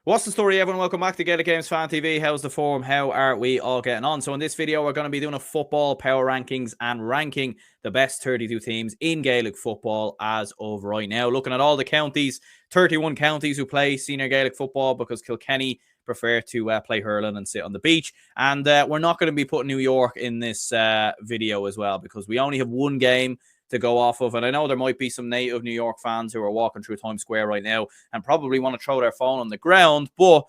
What's the story, everyone? Welcome back to Gaelic Games Fan TV. How's the form? How are we all getting on? So in this video, we're going to be doing a football power rankings and ranking the best 32 teams in Gaelic football as of right now. Looking at all the counties, 31 counties who play senior Gaelic football because Kilkenny prefer to play hurling and sit on the beach. And we're not going to be putting New York in this video as well because we only have one game to go off of. And I know there might be some native New York fans who are walking through Times Square right now and probably want to throw their phone on the ground, but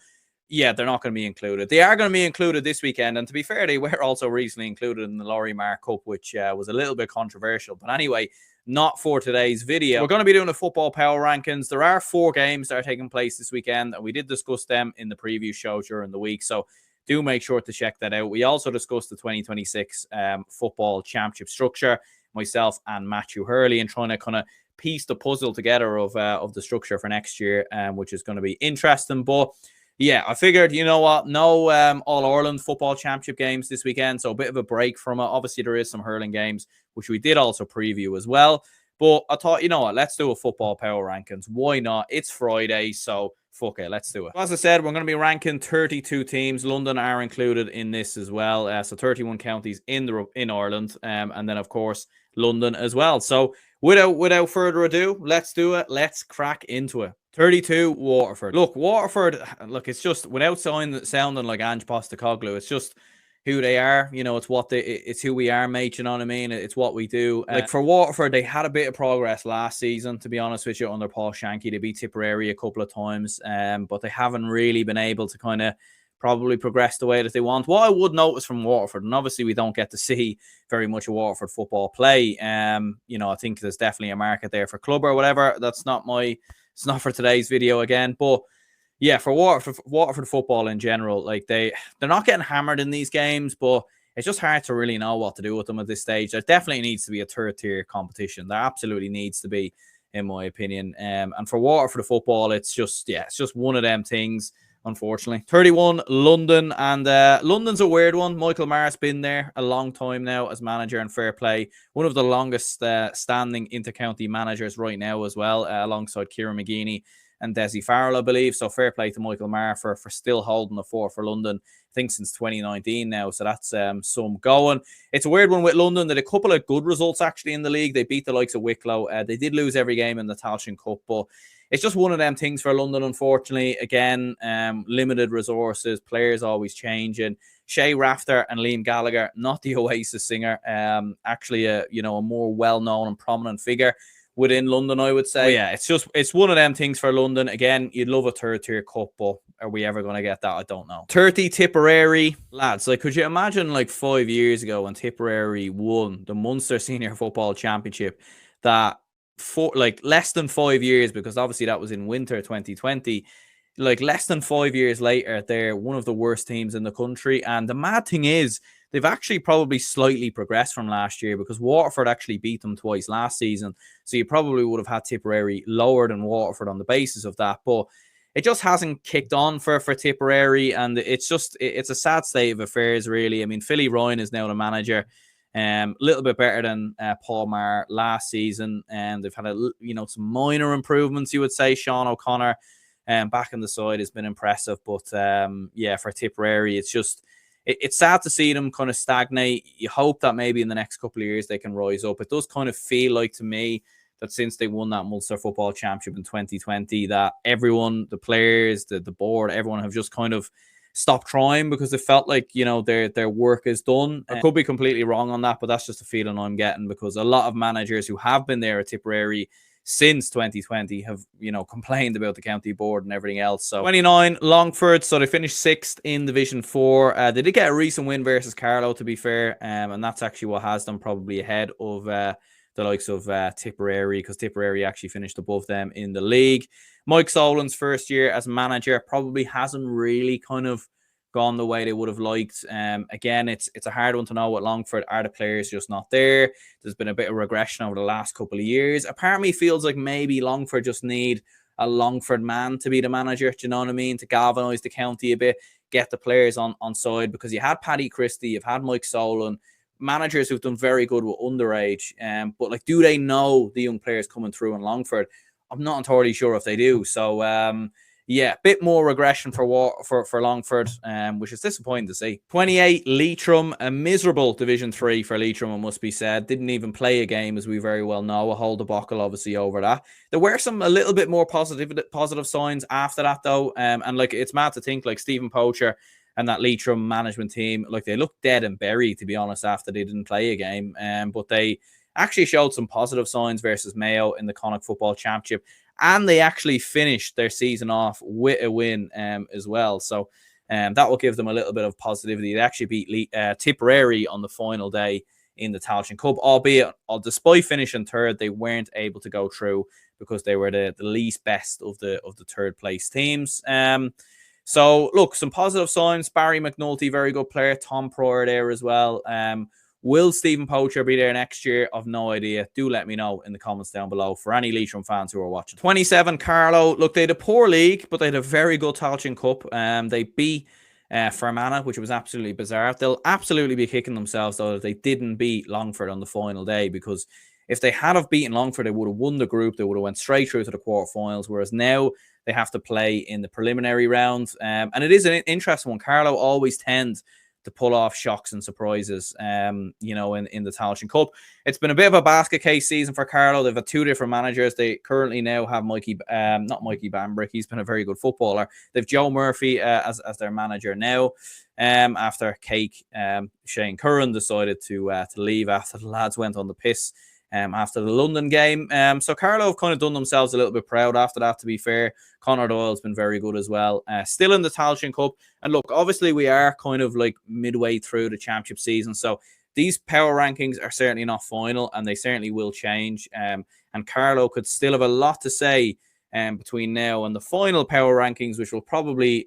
yeah, they're not going to be included. They are going to be included this weekend, and to be fair, they were also recently included in the Laois Cup, which was a little bit controversial. But anyway, not for today's video. We're going to be doing the football power rankings. There are 4 games that are taking place this weekend, and we did discuss them in the preview show during the week, so do make sure to check that out. We also discussed the 2026 football championship structure, myself and Matthew Hurley, and trying to kind of piece the puzzle together of the structure for next year, which is going to be interesting. But yeah, I figured, you know what, no All-Ireland football championship games this weekend, so a bit of a break from it. Obviously, there is some hurling games, which we did also preview as well. But I thought, you know what, let's do a football power rankings. Why not? It's Friday, so fuck it, let's do it. As I said, we're going to be ranking 32 teams. London are included in this as well. So 31 counties in Ireland, and then of course London as well. So without further ado, let's do it. Let's crack into it. 32, Waterford. Look, Waterford, it's just, without sounding like Ange Postecoglou, it's just who they are. You know, it's who we are, mate. You know what I mean? It's what we do. Like for Waterford, they had a bit of progress last season, to be honest with you, under Paul Shanky. They beat Tipperary a couple of times, but they haven't really been able to kind of probably progress the way that they want. What I would notice from Waterford, and obviously we don't get to see very much of Waterford football play. You know, I think there's definitely a market there for club or whatever. It's not for today's video again, but yeah, for Waterford football in general, like they're not getting hammered in these games, but it's just hard to really know what to do with them at this stage. There definitely needs to be a third-tier competition. There absolutely needs to be, in my opinion. And for Waterford football, it's just one of them things, unfortunately. 31, London, and London's a weird one. Michael Marr's been there a long time now as manager, and fair play. One of the longest standing inter-county managers right now as well, alongside Kieran McGeeney and Desi Farrell, I believe. So fair play to Michael Marr for still holding the fort for London, I think since 2019 now. So that's some going. It's a weird one with London. They had a couple of good results actually in the league. They beat the likes of Wicklow. They did lose every game in the Tailteann Cup, but it's just one of them things for London, unfortunately. Again, limited resources, players always changing. Shay Rafter and Liam Gallagher, not the Oasis singer, actually a more well-known and prominent figure within London, I would say. But yeah, it's one of them things for London. Again, you'd love a third-tier cup, but are we ever going to get that? I don't know. 30, Tipperary. Lads, like, could you imagine like 5 years ago when Tipperary won the Munster Senior Football Championship, that for like less than 5 years, because obviously that was in winter 2020, like less than 5 years later, they're one of the worst teams in the country. And the mad thing is, they've actually probably slightly progressed from last year, because Waterford actually beat them twice last season. So you probably would have had Tipperary lower than Waterford on the basis of that. But it just hasn't kicked on for Tipperary. And it's a sad state of affairs, really. I mean, Philly Ryan is now the manager. A little bit better than Paul Marr last season. And they've had some minor improvements, you would say. Sean O'Connor back in the side has been impressive. But yeah, for Tipperary, it's sad to see them kind of stagnate. You hope that maybe in the next couple of years they can rise up. It does kind of feel like to me that since they won that Munster Football Championship in 2020, that everyone, the players, the board, everyone have just kind of stopped trying, because it felt like, their work is done. I could be completely wrong on that, but that's just a feeling I'm getting, because a lot of managers who have been there at Tipperary since 2020 have, complained about the county board and everything else. So 29, Longford. So they finished 6th in Division 4. They did get a recent win versus Carlow, to be fair. And that's actually what has them probably ahead of the likes of Tipperary, because Tipperary actually finished above them in the league. Mike Solan's first year as manager probably hasn't really kind of gone the way they would have liked. Again, it's a hard one to know with Longford. Are the players just not there? There's been a bit of regression over the last couple of years. Apparently feels like maybe Longford just need a Longford man to be the manager, do you know what I mean? To galvanise the county a bit, get the players on side, because you had Paddy Christie, you've had Mike Solan, managers who've done very good with underage. But like, do they know the young players coming through in Longford? I'm not entirely sure if they do. So yeah, bit more regression for Longford, which is disappointing to see. 28, Leitrim, a miserable Division 3 for Leitrim, it must be said. Didn't even play a game, as we very well know. A whole debacle, obviously, over that. There were a little bit more positive signs after that, though. And like, it's mad to think, like, Stephen Poacher and that Leitrim management team, like, they looked dead and buried, to be honest, after they didn't play a game. But they actually showed some positive signs versus Mayo in the Connacht Football Championship. And they actually finished their season off with a win as well. So that will give them a little bit of positivity. They actually beat Tipperary on the final day in the Tailteann Cup, albeit despite finishing third, they weren't able to go through because they were the least best of the third place teams. So look, some positive signs. Barry McNulty, very good player. Tom Pryor there as well. Will Stephen Poacher be there next year? I've no idea. Do let me know in the comments down below for any Leitrim fans who are watching. 27, Carlow. Look, they had a poor league, but they had a very good Tailteann Cup. They beat Fermanagh, which was absolutely bizarre. They'll absolutely be kicking themselves, though, that they didn't beat Longford on the final day, because if they had have beaten Longford, they would have won the group. They would have went straight through to the quarterfinals, whereas now they have to play in the preliminary round. And it is an interesting one. Carlow always tend to pull off shocks and surprises, you know, in the Tailteann Cup. It's been a bit of a basket case season for Carlow. They've had two different managers. They currently now have not Mikey Bambrick. He's been a very good footballer. They've Joe Murphy as their manager now, after Cake Shane Curran decided to leave after the lads went on the piss after the London game. So Carlow have kind of done themselves a little bit proud after that, to be fair. Conor Doyle's been very good as well. Still in the Tailteann Cup. And look, obviously we are kind of like midway through the championship season. So these power rankings are certainly not final, and they certainly will change. And Carlow could still have a lot to say between now and the final power rankings, which will probably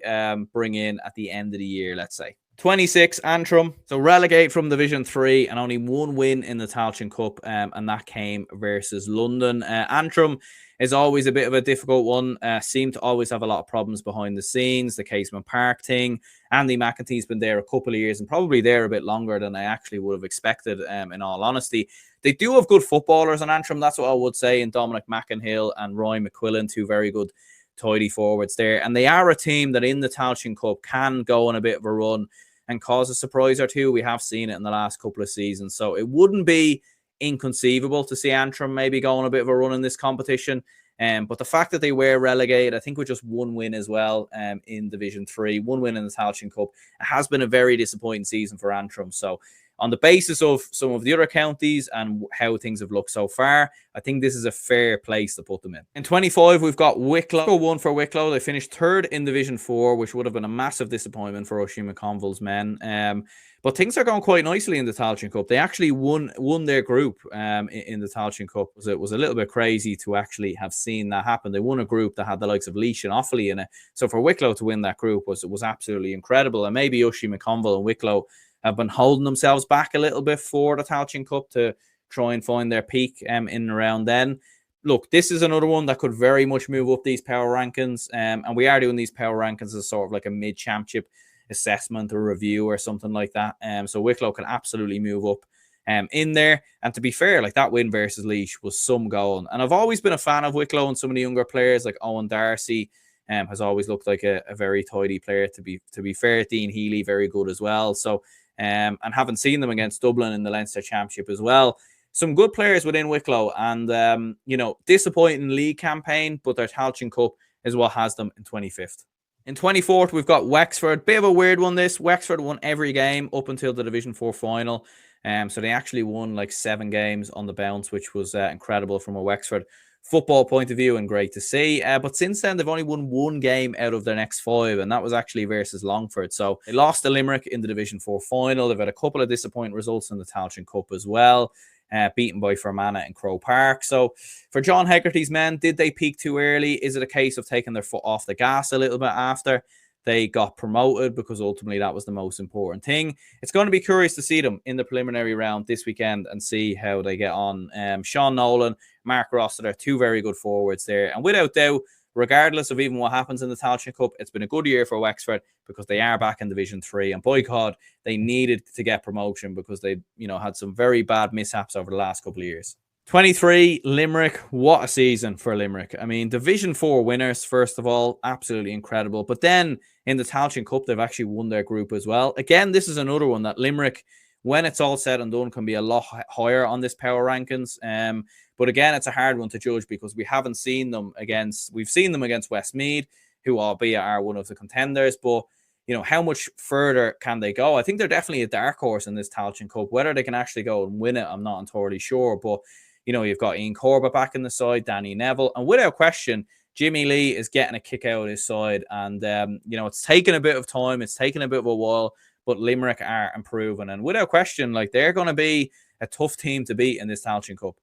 bring in at the end of the year, let's say. 26, Antrim. So relegate from Division 3 and only one win in the Tailteann Cup, and that came versus London. Antrim is always a bit of a difficult one. Seem to always have a lot of problems behind the scenes. The Casement Park thing. Andy McEntee's been there a couple of years and probably there a bit longer than I actually would have expected, in all honesty. They do have good footballers in Antrim, that's what I would say, in Dominic McInhill and Ryan McQuillan, two very good tidy forwards there. And they are a team that in the Tailteann Cup can go on a bit of a run and cause a surprise or two. We have seen it in the last couple of seasons. So it wouldn't be inconceivable to see Antrim maybe go on a bit of a run in this competition. But the fact that they were relegated, I think with just one win as well in Division 3, one win in the Tailteann Cup, it has been a very disappointing season for Antrim. So on the basis of some of the other counties and how things have looked so far, I think this is a fair place to put them in. In 25, we've got Wicklow. One for Wicklow. They finished third in Division 4, which would have been a massive disappointment for Oisin McConville's men. But things are going quite nicely in the Tailteann Cup. They actually won their group in the Tailteann Cup. It was a little bit crazy to actually have seen that happen. They won a group that had the likes of Laois and Offaly in it. So for Wicklow to win that group was absolutely incredible. And maybe Oisin McConville and Wicklow have been holding themselves back a little bit for the Tailteann Cup to try and find their peak in and around then. Look, this is another one that could very much move up these power rankings. And we are doing these power rankings as sort of like a mid-championship assessment or review or something like that. So Wicklow can absolutely move up in there. And to be fair, like that win versus Laois was some going. And I've always been a fan of Wicklow and some of the younger players like Owen Darcy. Has always looked like a very tidy player. To be fair, Dean Healy, very good as well. So and haven't seen them against Dublin in the Leinster Championship as well. Some good players within Wicklow, and you know, disappointing league campaign, but their Tailteann Cup is what has them in 25th. In 24th, we've got Wexford. Bit of a weird one, this. Wexford won every game up until the Division 4 final. So they actually won like 7 games on the bounce, which was incredible from a Wexford football point of view and great to see. But since then, they've only won 1 game out of their next 5, and that was actually versus Longford. So they lost to Limerick in the Division 4 final. They've had a couple of disappointing results in the Tailteann Cup as well, beaten by Fermanagh and Croke Park. So for John Hegarty's men, did they peak too early? Is it a case of taking their foot off the gas a little bit after they got promoted, because ultimately that was the most important thing? It's going to be curious to see them in the preliminary round this weekend and see how they get on. Sean Nolan, Mark Rossiter, 2 very good forwards there. And without doubt, regardless of even what happens in the Tailteann Cup, it's been a good year for Wexford because they are back in Division 3. And by God, they needed to get promotion because they, you know, had some very bad mishaps over the last couple of years. 23, Limerick. What a season for Limerick. I mean, Division 4 winners, first of all, absolutely incredible. But then in the Tailteann Cup, they've actually won their group as well. Again, this is another one that Limerick, when it's all said and done, can be a lot higher on this power rankings. But again, it's a hard one to judge because we haven't seen them we've seen them against Westmeath, who albeit are one of the contenders, but how much further can they go? I think they're definitely a dark horse in this Tailteann Cup. Whether they can actually go and win it, I'm not entirely sure, but you've got Ian Corbett back in the side, Danny Neville, and without question, Jimmy Lee is getting a kick out of his side. And, it's taken a bit of time. It's taken a bit of a while, but Limerick are improving. And without question, they're going to be a tough team to beat in this Tailteann Cup.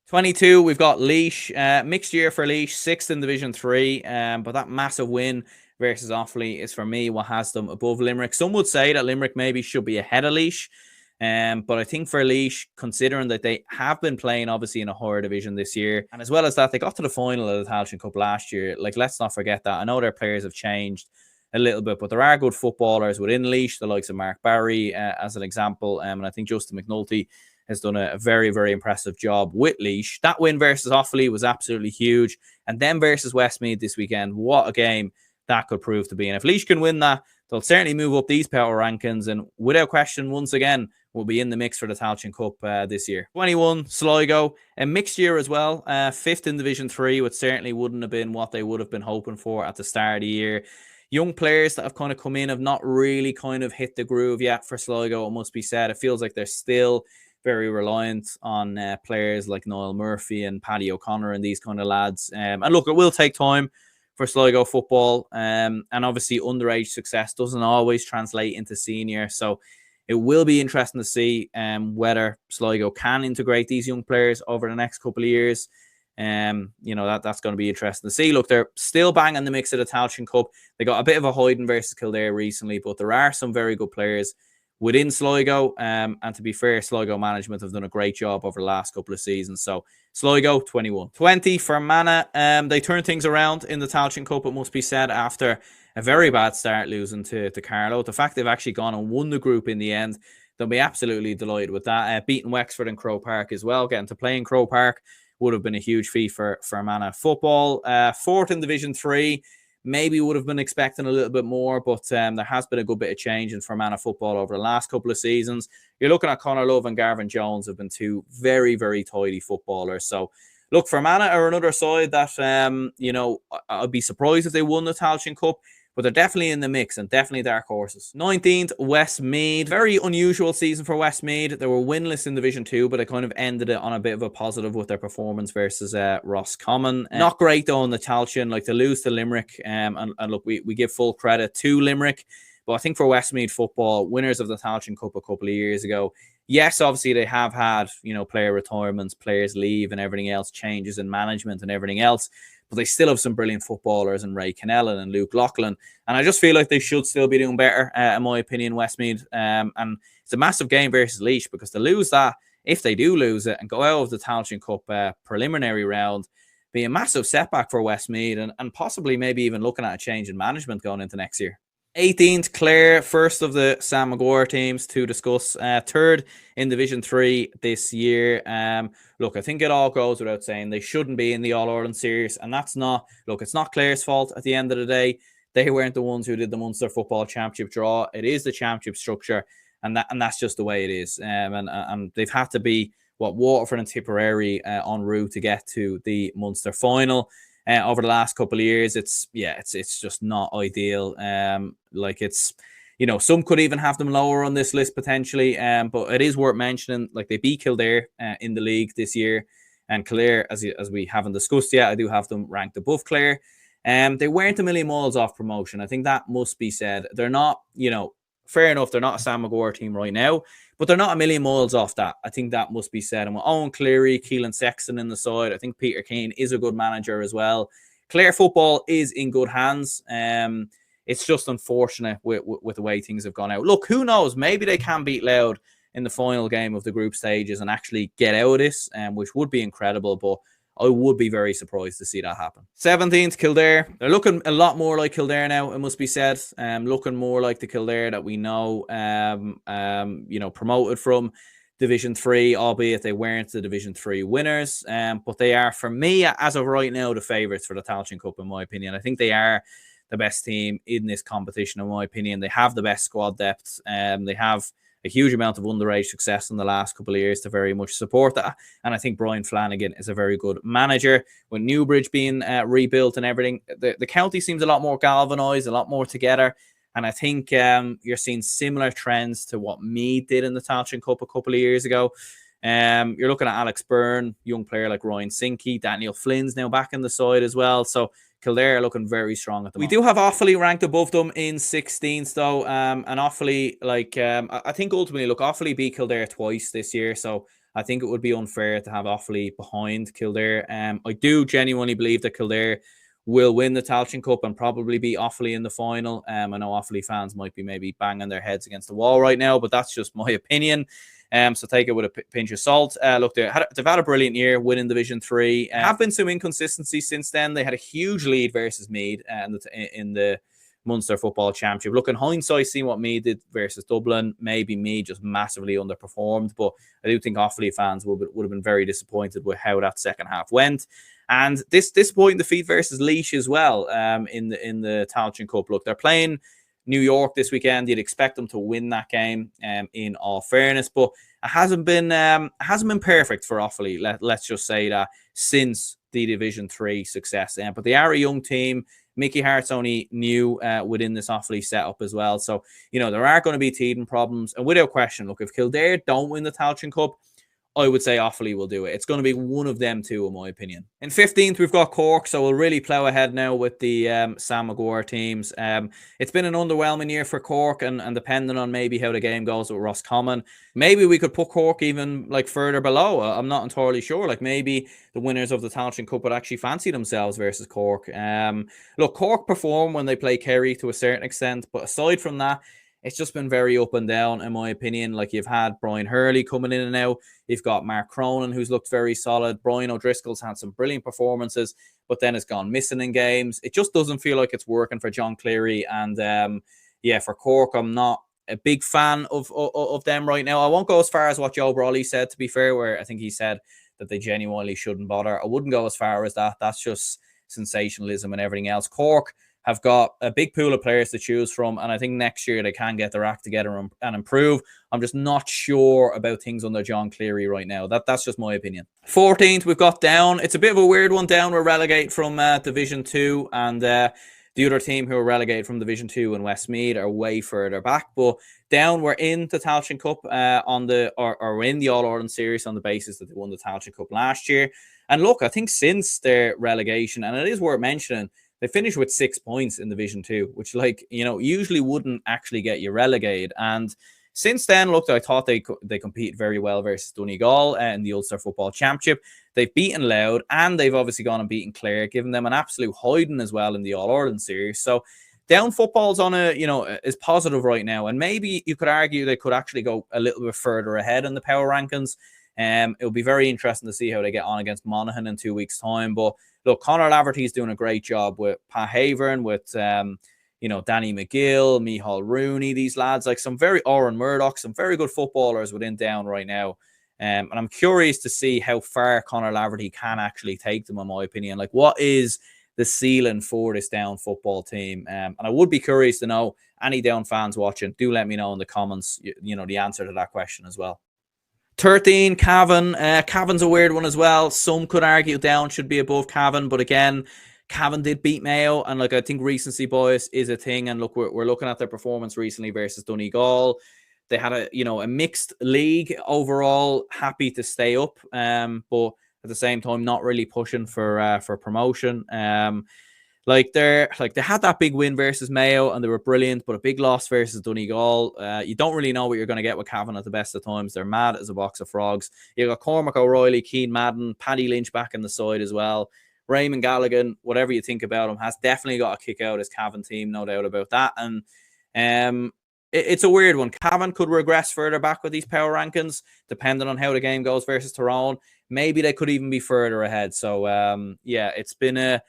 22, we've got Laois. Mixed year for Laois, 6th in Division 3. But that massive win versus Offaly is, for me, what has them above Limerick. Some would say that Limerick maybe should be ahead of Laois. But I think for Laois, considering that they have been playing obviously in a higher division this year, and as well as that, they got to the final of the Tailteann Cup last year. Let's not forget that. I know their players have changed a little bit, but there are good footballers within Laois, the likes of Mark Barry, as an example. And I think Justin McNulty has done a very, very impressive job with Laois. That win versus Offaly was absolutely huge. And then versus Westmeath this weekend, what a game that could prove to be. And if Laois can win that, they'll certainly move up these power rankings. And without question, once again, will be in the mix for the Tailteann Cup this year. 21, Sligo, a mixed year as well. 5th in Division 3, which certainly wouldn't have been what they would have been hoping for at the start of the year. Young players that have kind of come in have not really kind of hit the groove yet for Sligo, it must be said. It feels like they're still very reliant on players like Niall Murphy and Paddy O'Connor and these kind of lads. And look, it will take time for Sligo football. And obviously underage success doesn't always translate into senior. So it will be interesting to see whether Sligo can integrate these young players over the next couple of years. That's going to be interesting to see. Look, they're still banging the mix of the Tailteann Cup. They got a bit of a hiding versus Kildare recently, but there are some very good players within Sligo. And to be fair, Sligo management have done a great job over the last couple of seasons. So Sligo, 21. 20, Fermanagh. They turned things around in the Tailteann Cup, it must be said, after a very bad start losing to Carlow. The fact they've actually gone and won the group in the end, they'll be absolutely delighted with that. Beating Wexford and Croke Park as well. Getting to play in Croke Park would have been a huge feat for Fermanagh football. 4th in Division 3. Maybe would have been expecting a little bit more, but there has been a good bit of change in Fermanagh football over the last couple of seasons. You're looking at Conor Love and Garvin Jones have been two very, very tidy footballers. So, look, Fermanagh are another side that, I'd be surprised if they won the Tailteann Cup, but they're definitely in the mix and definitely dark horses. 19th, Westmeath. Very unusual season for Westmeath. They were winless in Division 2, but they kind of ended it on a bit of a positive with their performance versus Roscommon. Not great, though, in the Tailteann. They lose to Limerick. And look, we give full credit to Limerick. But I think for Westmeath football, winners of the Tailteann Cup a couple of years ago, yes, obviously they have had, player retirements, players leave and everything else, changes in management and everything else. But they still have some brilliant footballers in Ray Kennellan and Luke Loughlin. And I just feel like they should still be doing better, in my opinion, Westmeath. And it's a massive game versus Laois, because to lose that, if they do lose it and go out of the Tailteann Cup preliminary round, be a massive setback for Westmeath and possibly maybe even looking at a change in management going into next year. 18th, Clare, first of the Sam Maguire teams to discuss. 3rd in Division 3 this year. Look, I think it all goes without saying they shouldn't be in the All-Ireland series, and that's not, look, it's not Clare's fault at the end of the day. They weren't the ones who did the Munster Football Championship draw. It is the championship structure, and that's just the way it is. And they've had to be, Waterford and Tipperary en route to get to the Munster final. Over the last couple of years, it's just not ideal. Some could even have them lower on this list potentially. But it is worth mentioning, they beat Kildare in the league this year, and Clare, as we haven't discussed yet, I do have them ranked above Clare. They weren't a million miles off promotion. I think that must be said. They're not, fair enough, they're not a Sam Maguire team right now, but they're not a million miles off that. I think that must be said. And with Owen Cleary, Keelan Sexton in the side, I think Peter Keane is a good manager as well. Clare football is in good hands. It's just unfortunate with the way things have gone out. Look, who knows? Maybe they can beat Louth in the final game of the group stages and actually get out of this, which would be incredible. But I would be very surprised to see that happen. 17th, Kildare. They're looking a lot more like Kildare now, it must be said. Looking more like the Kildare that we know, promoted from. Division 3, albeit they weren't the Division 3 winners. But they are, for me, as of right now, the favourites for the Tailteann Cup, in my opinion. I think they are the best team in this competition, in my opinion. They have the best squad depth. They have a huge amount of underage success in the last couple of years to very much support that. And I think Brian Flanagan is a very good manager. With Newbridge being rebuilt and everything, the county seems a lot more galvanised, a lot more together. And I think you're seeing similar trends to what Meath did in the Tailteann Cup a couple of years ago. You're looking at Alex Byrne, young player like Ryan Sinky, Daniel Flynn's now back in the side as well. So Kildare are looking very strong at the moment. We do have Offaly ranked above them in 16th, though. And Offaly, I think ultimately, look, Offaly beat Kildare twice this year. So I think it would be unfair to have Offaly behind Kildare. I do genuinely believe that Kildare will win the Tailteann Cup and probably beat Offaly in the final. I know Offaly fans might be maybe banging their heads against the wall right now, but that's just my opinion. So take it with a pinch of salt. Look, they've had a brilliant year winning Division 3. Have been some inconsistencies since then. They had a huge lead versus Meath in the Munster Football Championship. Look, in hindsight, seeing what Meath did versus Dublin, maybe Meath just massively underperformed. But I do think Offaly fans would have been very disappointed with how that second half went. And this disappointing defeat versus Laois as well in the Tailteann Cup. Look, they're playing New York this weekend. You'd expect them to win that game in all fairness, but it hasn't been perfect for Offaly. Let's just say that since the Division 3 success. But they are a young team. Mickey Hart's only new within this Offaly setup as well. So, there are going to be teething problems. And without question, look, if Kildare don't win the Tailteann Cup, I would say Offaly will do it. It's going to be one of them two, in my opinion. In 15th, we've got Cork, so we'll really plough ahead now with the Sam Maguire teams. It's been an underwhelming year for Cork, and depending on maybe how the game goes with Roscommon, maybe we could put Cork even further below. I'm not entirely sure. Maybe the winners of the Tailteann Cup would actually fancy themselves versus Cork. Look, Cork perform when they play Kerry to a certain extent, but aside from that, it's just been very up and down, in my opinion. You've had Brian Hurley coming in and out. You've got Mark Cronin, who's looked very solid. Brian O'Driscoll's had some brilliant performances, but then has gone missing in games. It just doesn't feel like it's working for John Cleary. And for Cork, I'm not a big fan of them right now. I won't go as far as what Joe Brawley said, to be fair, where I think he said that they genuinely shouldn't bother. I wouldn't go as far as that. That's just sensationalism and everything else. Cork have got a big pool of players to choose from, and I think next year they can get their act together and improve. I'm just not sure about things under John Cleary right now. That's just my opinion. 14th, we've got Down. It's a bit of a weird one. Down were relegated from Division 2, and the other team who were relegated from Division 2 in Westmeath are way further back. But Down were in the Tailteann Cup or in the All-Ireland series on the basis that they won the Tailteann Cup last year. And look, I think since their relegation, and it is worth mentioning, they finished with 6 points in Division 2, which, usually wouldn't actually get you relegated. And since then, look, I thought they compete very well versus Donegal in the Ulster Football Championship. They've beaten Louth, and they've obviously gone and beaten Clare, giving them an absolute hiding as well in the All-Ireland series. So Down football's on is positive right now. And maybe you could argue they could actually go a little bit further ahead in the power rankings. It'll be very interesting to see how they get on against Monaghan in 2 weeks' time. But look, Conor Laverty's doing a great job with Pat Havern, with Danny McGill, Micheál Rooney, these lads, Oren Murdoch, some very good footballers within Down right now. And I'm curious to see how far Conor Laverty can actually take them, in my opinion. What is the ceiling for this Down football team? And I would be curious to know, any Down fans watching, do let me know in the comments, the answer to that question as well. 13, Cavan. Cavan's a weird one as well. Some could argue Down should be above Cavan, but again, Cavan did beat Mayo, and I think recency bias is a thing. And look, we're looking at their performance recently versus Donegal. They had a mixed league overall, happy to stay up, but at the same time not really pushing for promotion. They had that big win versus Mayo and they were brilliant, but a big loss versus Donegal. You don't really know what you're going to get with Cavan at the best of times. They're mad as a box of frogs. You've got Cormac O'Reilly, Keane Madden, Paddy Lynch back in the side as well. Raymond Galligan, whatever you think about him, has definitely got a kick out his Cavan team, no doubt about that. And it's a weird one. Cavan could regress further back with these power rankings, depending on how the game goes versus Tyrone. Maybe they could even be further ahead. So, it's been a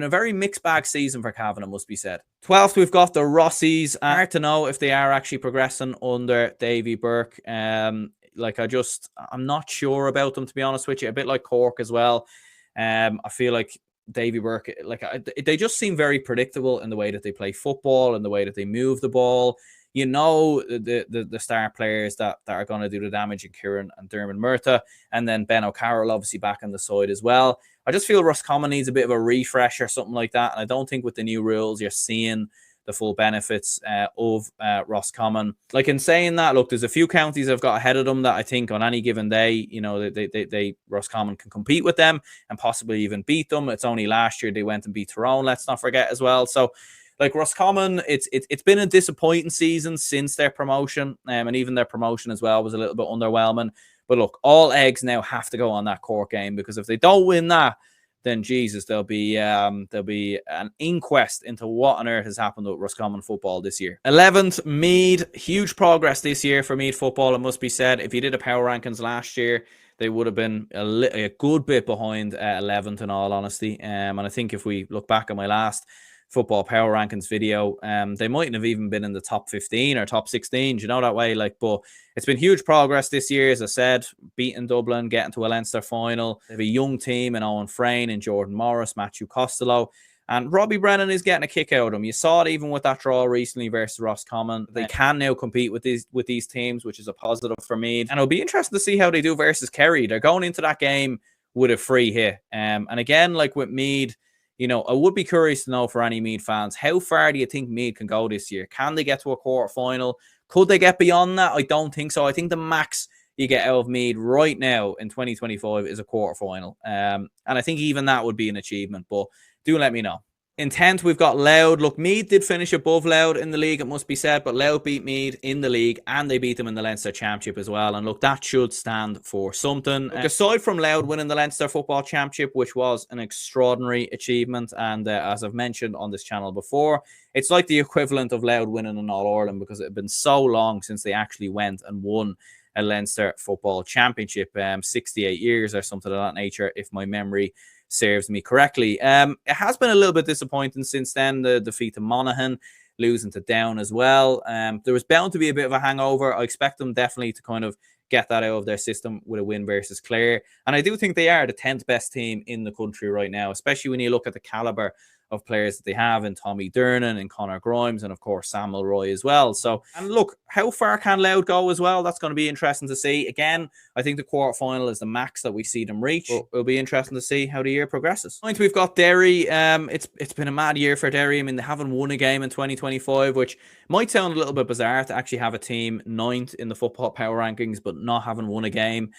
very mixed bag season for Cavan, it must be said. 12th, we've got the Rossies. Hard to know if they are actually progressing under Davy Burke. I'm not sure about them, to be honest with you. A bit like Cork as well. I feel like Davy Burke, they just seem very predictable in the way that they play football and the way that they move the ball. You know, the star players that are going to do the damage in Kieran and Dermot Murtagh, and then Ben O'Carroll obviously back on the side as well. I just feel Roscommon needs a bit of a refresh or something like that, and I don't think with the new rules you're seeing the full benefits of Roscommon. Like, in saying that, look, there's a few counties I've got ahead of them that I think on any given day, you know, they Roscommon can compete with them and possibly even beat them. It's only last year they went and beat Tyrone, let's not forget as well. So, like, Roscommon, it's been a disappointing season since their promotion, and even their promotion as well was a little bit underwhelming. But look, all eggs now have to go on that Cork game, because if they don't win that, then Jesus, there'll be an inquest into what on earth has happened with Roscommon football this year. 11th, Meath. Huge progress this year for Meath football, it must be said. If you did a power rankings last year, they would have been a good bit behind 11th, in all honesty. And I think if we look back at my last football power rankings video, they mightn't have even been in the top 15 or top 16, you know, that way. Like, but it's been huge progress this year, as I said, beating Dublin, getting to a Leinster final. They have a young team in Owen Frayne and Jordan Morris, Matthew Costello, and Robbie Brennan is getting a kick out of them. You saw it even with that draw recently versus Roscommon. They can now compete with these teams, which is a positive for Meath. And it'll be interesting to see how they do versus Kerry. They're going into that game with a free hit. And again, like with Meath, you know, I would be curious to know for any Meath fans, how far do you think Meath can go this year? Can they get to a quarter final? Could they get beyond that? I don't think so. I think the max you get out of Meath right now in 2025 is a quarter final. And I think even that would be an achievement, but do let me know. In 10th, we've got Louth. Look, Meath did finish above Louth in the league, it must be said, but Louth beat Meath in the league and they beat them in the Leinster Championship as well. And look, that should stand for something. Aside from Louth winning the Leinster Football Championship, which was an extraordinary achievement, and as I've mentioned on this channel before, it's like the equivalent of Louth winning an All-Ireland, because it had been so long since they actually went and won a Leinster Football Championship, 68 years or something of that nature, if my memory serves me correctly. It has been a little bit disappointing since then, the defeat to Monaghan, losing to Down as well. There was bound to be a bit of a hangover. I expect them definitely to kind of get that out of their system with a win versus Clare. And I do think they are the 10th best team in the country right now, especially when you look at the caliber of players that they have in Tommy Dernan and Conor Grimes and, of course, Sam Mulroy as well. So, and look, how far can Louth go as well? That's going to be interesting to see. Again, I think the quarterfinal is the max that we see them reach. But it'll be interesting to see how the year progresses. Ninth, we've got Derry. It's been a mad year for Derry. I mean, they haven't won a game in 2025, which might sound a little bit bizarre to actually have a team 9th in the football power rankings, but not having won a game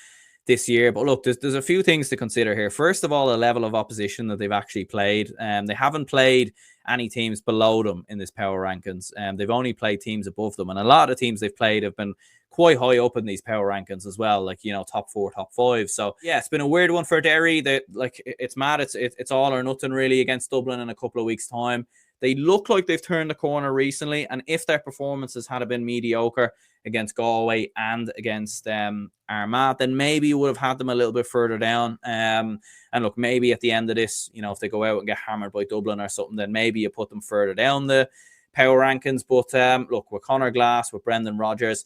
this year. But look, there's a few things to consider here. First of all, the level of opposition that they've actually played. They haven't played any teams below them in this power rankings. They've only played teams above them. And a lot of the teams they've played have been quite high up in these power rankings as well, like, you know, top 4, top 5. So yeah, it's been a weird one for Derry. It's mad. It's all or nothing really against Dublin in a couple of weeks' time. They look like they've turned the corner recently, and if their performances had been mediocre against Galway and against Armagh, then maybe you would have had them a little bit further down. And look, maybe at the end of this, you know, if they go out and get hammered by Dublin or something, then maybe you put them further down the power rankings. But look, with Conor Glass, with Brendan Rodgers,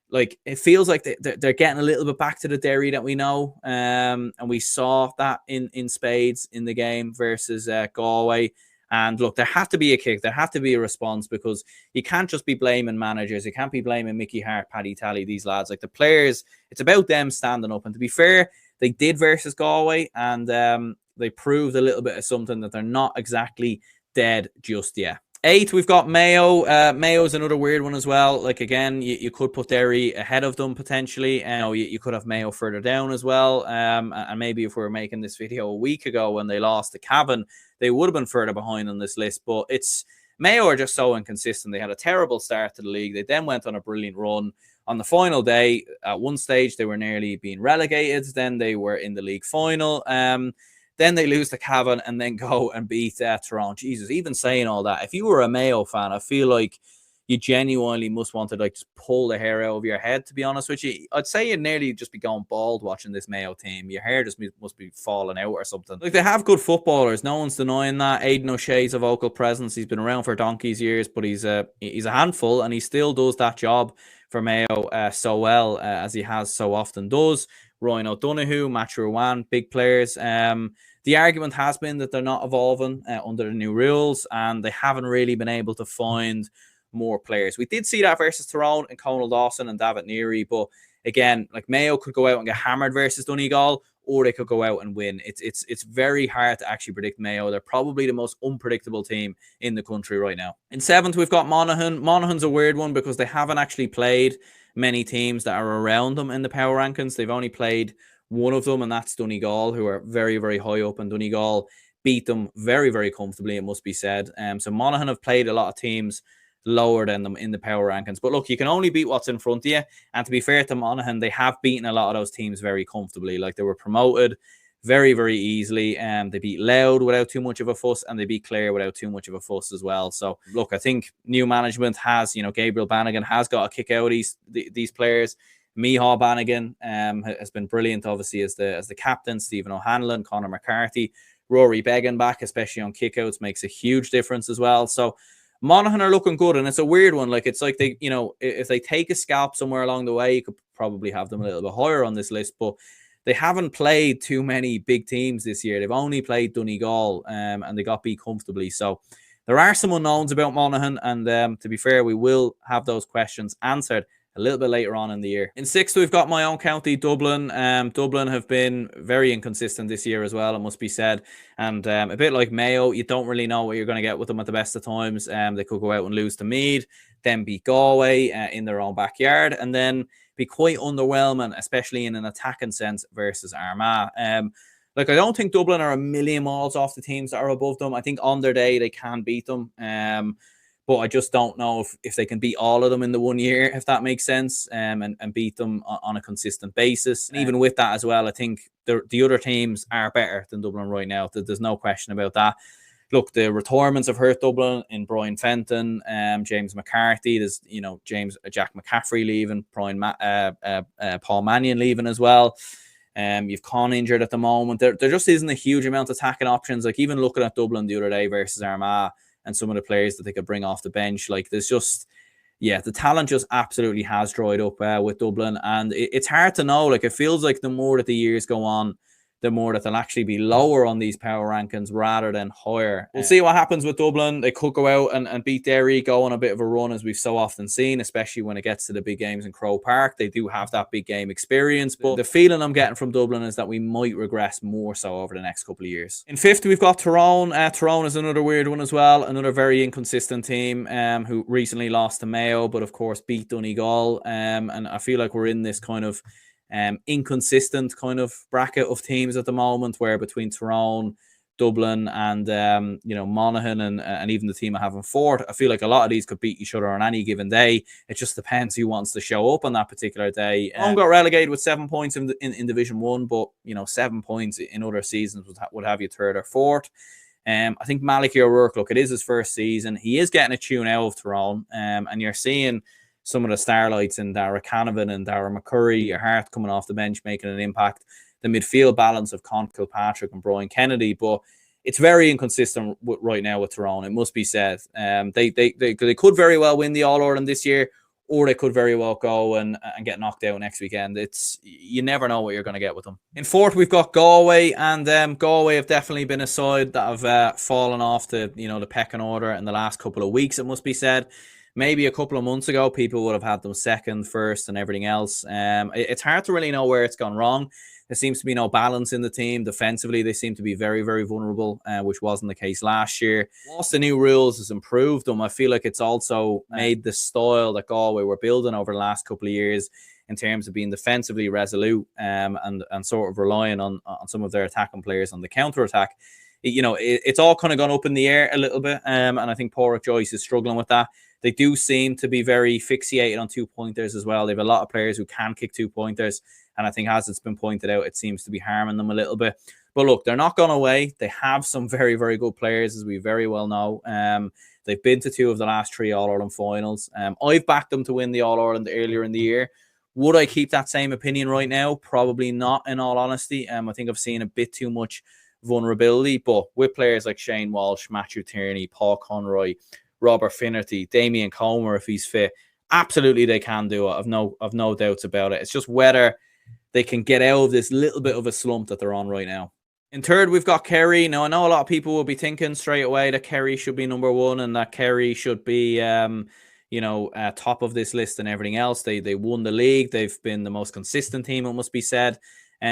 like, it feels like they're getting a little bit back to the Derry that we know. And we saw that in spades in the game versus Galway. And look, there had to be a kick. There had to be a response, because you can't just be blaming managers. You can't be blaming Mickey Hart, Paddy Talley, these lads. Like, the players, it's about them standing up. And to be fair, they did versus Galway, and they proved a little bit of something, that they're not exactly dead just yet. 8th, we've got Mayo. Mayo's another weird one as well. Like, again, you could put Derry ahead of them potentially. You could have Mayo further down as well. And maybe if we were making this video a week ago when they lost to Cavan, they would have been further behind on this list. But Mayo are just so inconsistent. They had a terrible start to the league. They then went on a brilliant run. On the final day, at one stage, they were nearly being relegated. Then they were in the league final. Then they lose to Cavan and then go and beat Tyrone. Jesus, even saying all that, if you were a Mayo fan, I feel like you genuinely must want to, like, just pull the hair out of your head, to be honest with you. I'd say you'd nearly just be going bald watching this Mayo team. Your hair just must be falling out or something. Like, they have good footballers. No one's denying that. Aidan O'Shea's a vocal presence. He's been around for donkey's years, but he's a handful, and he still does that job for Mayo so well as he has so often does. Ryan O'Donoghue, Matt Ruan, big players. The argument has been that they're not evolving under the new rules, and they haven't really been able to find more players. We did see that versus Tyrone and Conal Dawson and David Neary, but again, like Mayo could go out and get hammered versus Donegal, or they could go out and win. It's very hard to actually predict Mayo. They're probably the most unpredictable team in the country right now. In 7th, we've got Monaghan. Monaghan's a weird one because they haven't actually played many teams that are around them in the power rankings. They've only played one of them, and that's Donegal, who are very, very high up, and Donegal beat them very, very comfortably, it must be said. So Monaghan have played a lot of teams lower than them in the power rankings. But look, you can only beat what's in front of you. And to be fair to Monaghan, they have beaten a lot of those teams very comfortably. Like, they were promoted very, very easily. They beat Louth without too much of a fuss, and they beat Clare without too much of a fuss as well. So look, I think new management has, Gabriel Bannigan has got to kick out these players. Micheál Bannigan has been brilliant, obviously, as the captain. Stephen O'Hanlon, Conor McCarthy, Rory Beggan back, especially on kickouts, makes a huge difference as well. So Monaghan are looking good, and it's a weird one. Like, it's like they, if they take a scalp somewhere along the way, you could probably have them a little bit higher on this list, but they haven't played too many big teams this year. They've only played Donegal, and they got beat comfortably. So there are some unknowns about Monaghan, and to be fair, we will have those questions answered a little bit later on in the year. In 6th, we've got my own county, Dublin. Dublin have been very inconsistent this year as well, it must be said. And a bit like Mayo, you don't really know what you're going to get with them at the best of times. They could go out and lose to Meath, then beat Galway in their own backyard, and then be quite underwhelming, especially in an attacking sense, versus Armagh. Like, I don't think Dublin are a million miles off the teams that are above them. I think on their day, they can beat them. But I just don't know if they can beat all of them in the 1 year, if that makes sense, and beat them on a consistent basis. And even with that as well, I think the other teams are better than Dublin right now. There's no question about that. Look, the retirements have hurt Dublin in Brian Fenton, James McCarthy. There's, Jack McCaffrey leaving, Paul Mannion leaving as well. You've Con injured at the moment. There just isn't a huge amount of attacking options. Like, even looking at Dublin the other day versus Armagh, and some of the players that they could bring off the bench, like, there's just, the talent just absolutely has dried up with Dublin, and it's hard to know. Like, it feels like the more that the years go on, the more that they'll actually be lower on these power rankings rather than higher. We'll see what happens with Dublin. They could go out and beat Derry, go on a bit of a run, as we've so often seen, especially when it gets to the big games in Croke Park. They do have that big game experience, but the feeling I'm getting from Dublin is that we might regress more so over the next couple of years. In 5th, we've got Tyrone. Tyrone is another weird one as well, another very inconsistent team who recently lost to Mayo, but of course beat Donegal. And I feel like we're in this kind of inconsistent kind of bracket of teams at the moment, where between Tyrone, Dublin, and Monaghan, and even the team I have in 4th, I feel like a lot of these could beat each other on any given day. It just depends who wants to show up on that particular day. Tyrone got relegated with 7 points in Division 1, but 7 points in other seasons would have you 3rd or 4th. I think Malachy O'Rourke, look, it is his first season. He is getting a tune out of Tyrone, and you're seeing some of the starlights in Dara Canavan and Dara McCurry, your Hart coming off the bench, making an impact. The midfield balance of Con Kilpatrick and Brian Kennedy, but it's very inconsistent right now with Tyrone, it must be said. They could very well win the All-Ireland this year, or they could very well go and get knocked out next weekend. You never know what you're going to get with them. In 4th, we've got Galway, and Galway have definitely been a side that have fallen off the pecking order in the last couple of weeks, it must be said. Maybe a couple of months ago, people would have had them 2nd, 1st, and everything else. It's hard to really know where it's gone wrong. There seems to be no balance in the team. Defensively, they seem to be very, very vulnerable, which wasn't the case last year. Whilst the new rules has improved them, I feel like it's also made the style that Galway were building over the last couple of years in terms of being defensively resolute and sort of relying on some of their attacking players on the counter-attack. It's all kind of gone up in the air a little bit, and I think Porrick Joyce is struggling with that. They do seem to be very fixated on 2-pointers as well. They have a lot of players who can kick 2-pointers, and I think, as it's been pointed out, it seems to be harming them a little bit. But look, they're not gone away. They have some very, very good players, as we very well know. They've been to 2 of the last 3 All-Ireland finals. I've backed them to win the All-Ireland earlier in the year. Would I keep that same opinion right now? Probably not, in all honesty. I think I've seen a bit too much vulnerability, but with players like Shane Walsh, Matthew Tierney, Paul Conroy, Robert Finnerty, Damien Comer, if he's fit, Absolutely, they can do it. I've no doubts about it. It's just whether they can get out of this little bit of a slump that they're on right now. In third, we've got Kerry. Now, I know a lot of people will be thinking straight away that Kerry should be number one and that Kerry should be, top of this list and everything else. They won the league. They've been the most consistent team, it must be said,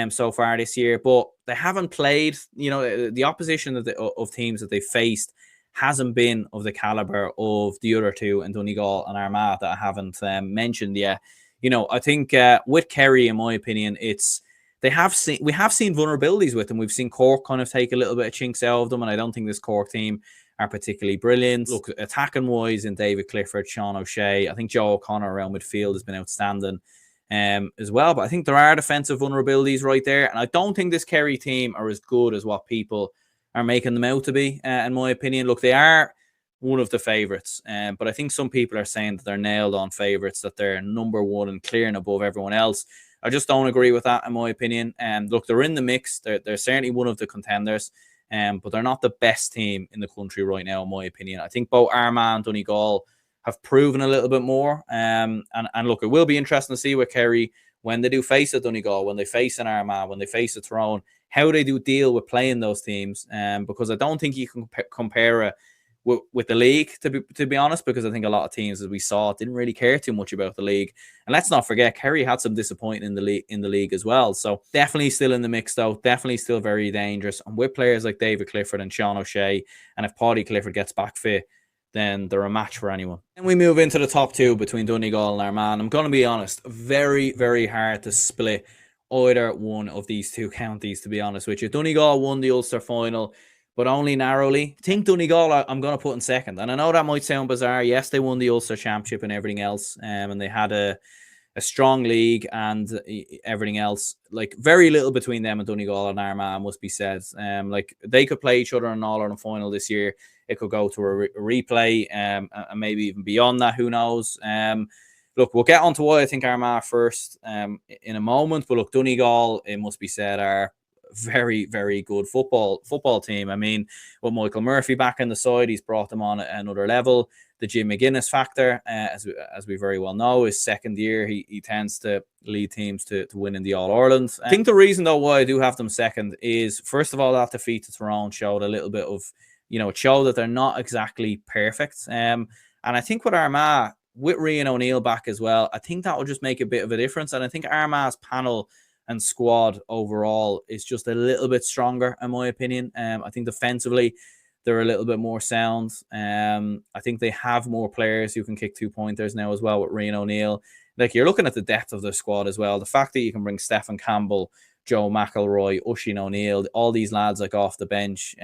so far this year. But they haven't played, the opposition of teams that they faced hasn't been of the caliber of the other two in Donegal and Armagh that I haven't mentioned yet. I think with Kerry, in my opinion, we have seen vulnerabilities with them. We've seen Cork kind of take a little bit of chinks out of them, and I don't think this Cork team are particularly brilliant. Look, attacking wise in David Clifford, Sean O'Shea, I think Joe O'Connor around midfield has been outstanding as well. But I think there are defensive vulnerabilities right there, and I don't think this Kerry team are as good as what people are making them out to be, in my opinion. Look, they are one of the favourites, but I think some people are saying that they're nailed on favourites, that they're number one and clear and above everyone else. I just don't agree with that, in my opinion. Look, they're in the mix. They're certainly one of the contenders, but they're not the best team in the country right now, in my opinion. I think both Armagh and Donegal have proven a little bit more. And look, it will be interesting to see with Kerry when they do face a Donegal, when they face an Armagh, when they face a Tyrone, how they do deal with playing those teams. Because I don't think you can compare it with the league, to be honest, because I think a lot of teams, as we saw, didn't really care too much about the league. And let's not forget, Kerry had some disappointing in the league as well. So definitely still in the mix, though. Definitely still very dangerous. And with players like David Clifford and Sean O'Shea, and if Paddy Clifford gets back fit, then they're a match for anyone. Then we move into the top two between Donegal and Armagh. I'm going to be honest, very, very hard to split either one of these two counties, to be honest with you. Donegal won the Ulster final, but only narrowly. I think Donegal I'm going to put in second. And I know that might sound bizarre. Yes, they won the Ulster Championship and everything else. And they had a strong league and everything else. Like, very little between them and Donegal and Armagh, must be said. Like, they could play each other in an All-Ireland final this year. It could go to a replay and maybe even beyond that. Who knows? Look, we'll get on to why I think Armagh first in a moment. But look, Donegal, it must be said, are very, very good football team. I mean, with Michael Murphy back in the side, he's brought them on another level. The Jim McGuinness factor, as we very well know, his second year, he tends to lead teams to win in the All-Ireland. I think the reason, though, why I do have them second is, first of all, that defeat to Tyrone showed a little bit of, it showed that they're not exactly perfect. And I think with Armagh, with Rian O'Neill back as well, I think that will just make a bit of a difference. And I think Armagh's panel and squad overall is just a little bit stronger, in my opinion. I think defensively, they're a little bit more sound. I think they have more players who can kick 2-pointers now as well with Rian O'Neill. Like, you're looking at the depth of the squad as well. The fact that you can bring Stephen Campbell, Joe McElroy, Oisin O'Neill, all these lads like off the bench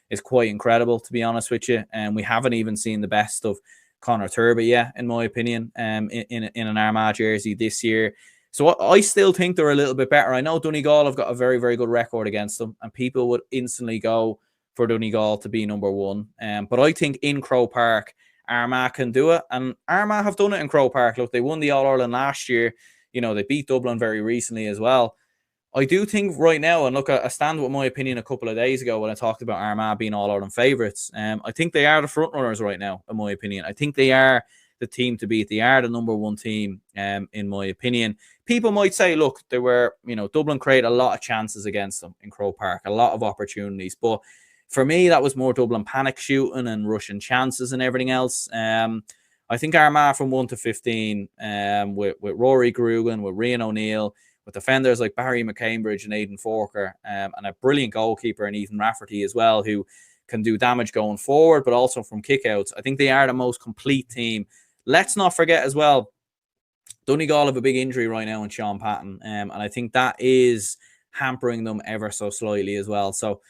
is quite incredible, to be honest with you. And we haven't even seen the best of Conor Turby yet, in my opinion, in an Armagh jersey this year. So I still think they're a little bit better. I know Donegal have got a very, very good record against them, and people would instantly go for Donegal to be number one. But I think in Croke Park, Armagh can do it. And Armagh have done it in Croke Park. Look, they won the All-Ireland last year. They beat Dublin very recently as well. I do think right now, and look, I stand with my opinion a couple of days ago when I talked about Armagh being All-Ireland favourites. I think they are the front runners right now, in my opinion. I think they are the team to beat. They are the number one team, in my opinion. People might say, look, they were, Dublin created a lot of chances against them in Croke Park, a lot of opportunities. But for me, that was more Dublin panic shooting and rushing chances and everything else. I think Armagh from 1 to 15, with Rory Grugan, with Rian O'Neill, with defenders like Barry McCambridge and Aidan Forker, and a brilliant goalkeeper in Ethan Rafferty as well, who can do damage going forward, but also from kickouts. I think they are the most complete team. Let's not forget as well, Donegal have a big injury right now in Sean Patton, and I think that is hampering them ever so slightly as well. So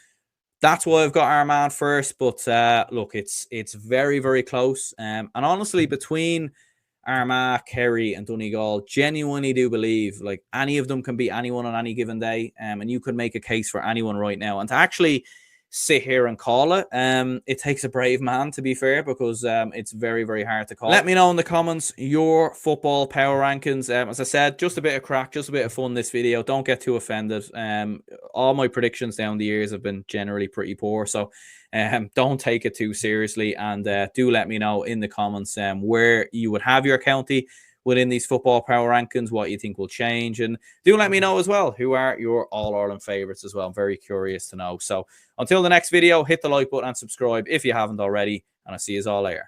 that's why I've got Armagh first. But look, it's very, very close. And honestly, between Armagh, Kerry, and Donegal, genuinely do believe like any of them can beat anyone on any given day. And you could make a case for anyone right now. And to actually sit here and call it. It takes a brave man, to be fair, because it's very, very hard to call. Let me know in the comments your football power rankings. As I said, just a bit of crack, just a bit of fun this video. Don't get too offended. All my predictions down the years have been generally pretty poor, so don't take it too seriously. And do let me know in the comments where you would have your county within these football power rankings, what you think will change. And do let me know as well, who are your All-Ireland favourites as well. I'm very curious to know. So until the next video, hit the like button and subscribe if you haven't already. And I'll see you all later.